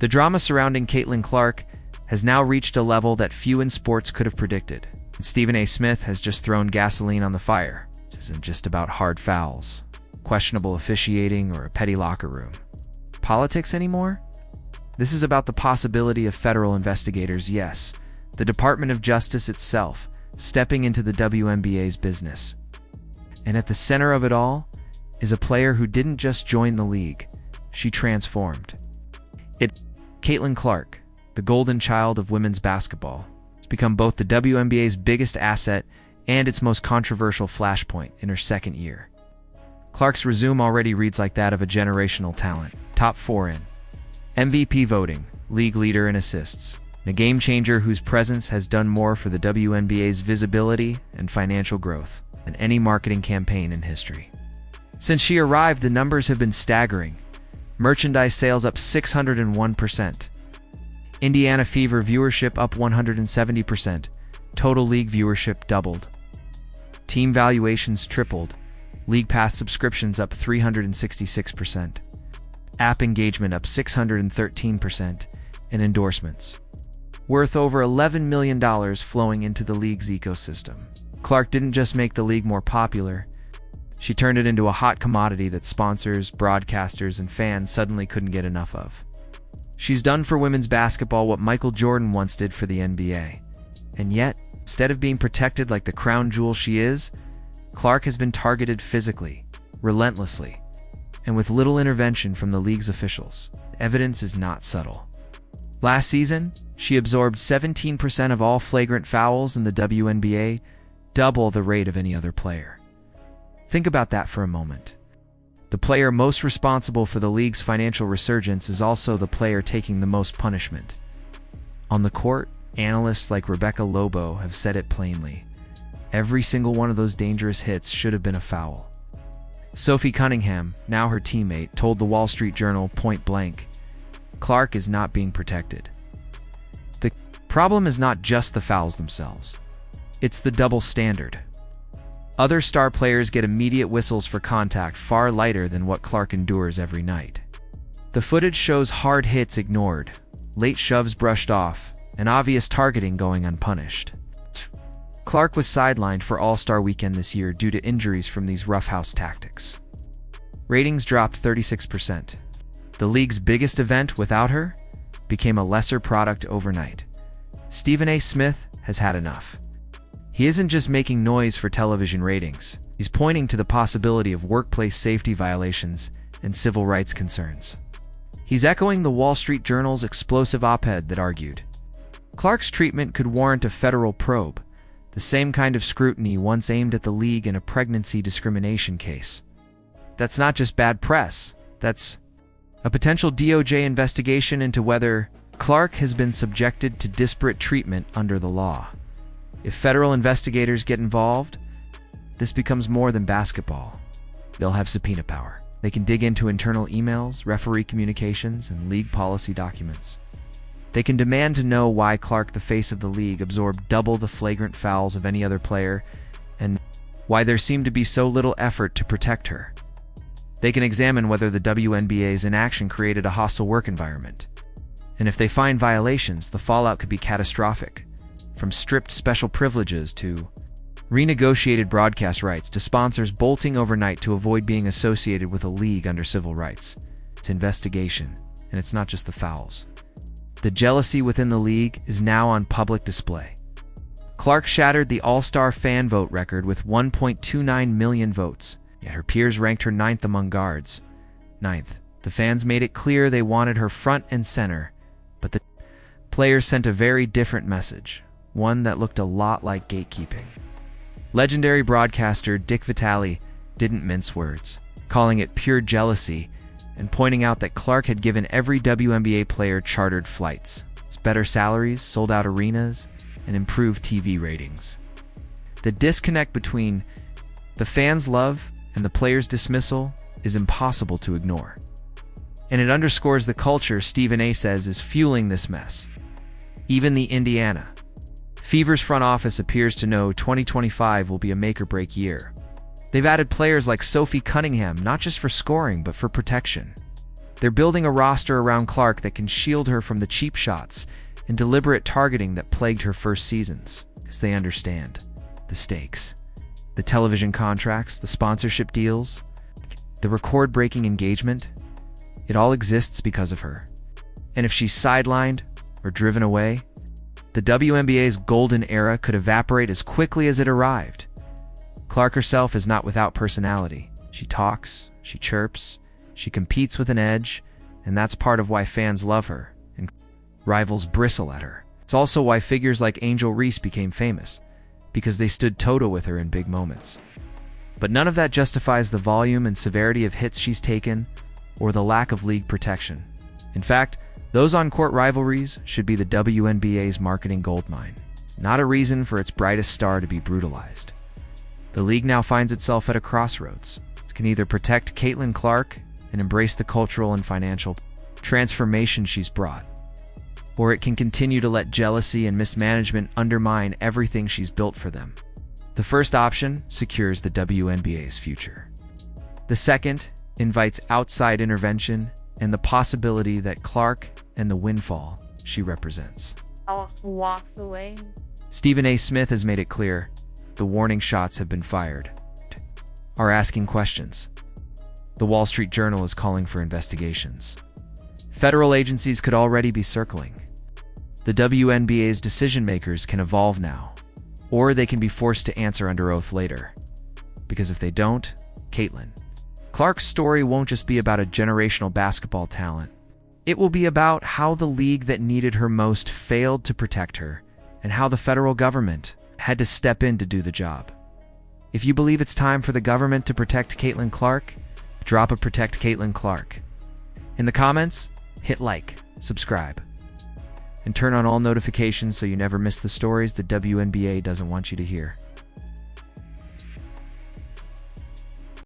The drama surrounding Caitlin Clark has now reached a level that few in sports could have predicted. And Stephen A. Smith has just thrown gasoline on the fire. This isn't just about hard fouls, questionable officiating, or a petty locker room politics anymore. This is about the possibility of federal investigators, yes, the Department of Justice itself, stepping into the WNBA's business. And at the center of it all is a player who didn't just join the league, she transformed. Caitlin Clark, the golden child of women's basketball, has become both the WNBA's biggest asset and its most controversial flashpoint in her second year. Clark's resume already reads like that of a generational talent, top 4 in MVP voting, league leader in assists, and a game-changer whose presence has done more for the WNBA's visibility and financial growth than any marketing campaign in history. Since she arrived, the numbers have been staggering. Merchandise sales up 601%. Indiana Fever viewership up 170%. Total league viewership doubled. Team valuations tripled. League Pass subscriptions up 366%. App engagement up 613%. And endorsements worth over $11 million flowing into the league's ecosystem. Clark didn't just make the league more popular, she turned it into a hot commodity that sponsors, broadcasters, and fans suddenly couldn't get enough of. She's done for women's basketball what Michael Jordan once did for the NBA. And yet, instead of being protected like the crown jewel she is, Clark has been targeted physically, relentlessly, and with little intervention from the league's officials. Evidence is not subtle. Last season, she absorbed 17% of all flagrant fouls in the WNBA, double the rate of any other player. Think about that for a moment. The player most responsible for the league's financial resurgence is also the player taking the most punishment. On the court, analysts like Rebecca Lobo have said it plainly. Every single one of those dangerous hits should have been a foul. Sophie Cunningham, now her teammate, told the Wall Street Journal point blank, "Clark is not being protected." The problem is not just the fouls themselves. It's the double standard. Other star players get immediate whistles for contact far lighter than what Clark endures every night. The footage shows hard hits ignored, late shoves brushed off, and obvious targeting going unpunished. Clark was sidelined for All-Star Weekend this year due to injuries from these roughhouse tactics. Ratings dropped 36%. The league's biggest event without her became a lesser product overnight. Stephen A. Smith has had enough. He isn't just making noise for television ratings. He's pointing to the possibility of workplace safety violations and civil rights concerns. He's echoing the Wall Street Journal's explosive op-ed that argued, Clark's treatment could warrant a federal probe, the same kind of scrutiny once aimed at the league in a pregnancy discrimination case. That's not just bad press. That's a potential DOJ investigation into whether Clark has been subjected to disparate treatment under the law. If federal investigators get involved, this becomes more than basketball. They'll have subpoena power. They can dig into internal emails, referee communications, and league policy documents. They can demand to know why Clark, the face of the league, absorbed double the flagrant fouls of any other player, and why there seemed to be so little effort to protect her. They can examine whether the WNBA's inaction created a hostile work environment. And if they find violations, the fallout could be catastrophic. From stripped special privileges to renegotiated broadcast rights to sponsors bolting overnight to avoid being associated with a league under civil rights. It's investigation, and it's not just the fouls. The jealousy within the league is now on public display. Clark shattered the All-Star fan vote record with 1.29 million votes, yet her peers ranked her 9th among guards. 9th. The fans made it clear they wanted her front and center, but the players sent a very different message. One that looked a lot like gatekeeping. Legendary broadcaster Dick Vitale didn't mince words, calling it pure jealousy and pointing out that Clark had given every WNBA player chartered flights, better salaries, sold-out arenas, and improved TV ratings. The disconnect between the fans' love and the players' dismissal is impossible to ignore. And it underscores the culture Stephen A. says is fueling this mess. Even the Indiana Fever's front office appears to know 2025 will be a make-or-break year. They've added players like Sophie Cunningham not just for scoring but for protection. They're building a roster around Clark that can shield her from the cheap shots and deliberate targeting that plagued her first seasons, because they understand the stakes. The television contracts, the sponsorship deals, the record-breaking engagement, it all exists because of her. And if she's sidelined or driven away, the WNBA's golden era could evaporate as quickly as it arrived. Clark herself is not without personality. She talks, she chirps, she competes with an edge, and that's part of why fans love her and rivals bristle at her. It's also why figures like Angel Reese became famous, because they stood toe-to-toe with her in big moments. But none of that justifies the volume and severity of hits she's taken or the lack of league protection. In fact, those on-court rivalries should be the WNBA's marketing goldmine. It's not a reason for its brightest star to be brutalized. The league now finds itself at a crossroads. It can either protect Caitlin Clark and embrace the cultural and financial transformation she's brought, or it can continue to let jealousy and mismanagement undermine everything she's built for them. The first option secures the WNBA's future. The second invites outside intervention and the possibility that Clark and the windfall she represents. I walked away. Stephen A. Smith has made it clear the warning shots have been fired. Are asking questions. The Wall Street Journal is calling for investigations. Federal agencies could already be circling. The WNBA's decision makers can evolve now, or they can be forced to answer under oath later. Because if they don't, Caitlin Clark's story won't just be about a generational basketball talent. It will be about how the league that needed her most failed to protect her, and how the federal government had to step in to do the job. If you believe it's time for the government to protect Caitlin Clark, drop a Protect Caitlin Clark. In the comments, hit like, subscribe, and turn on all notifications so you never miss the stories the WNBA doesn't want you to hear.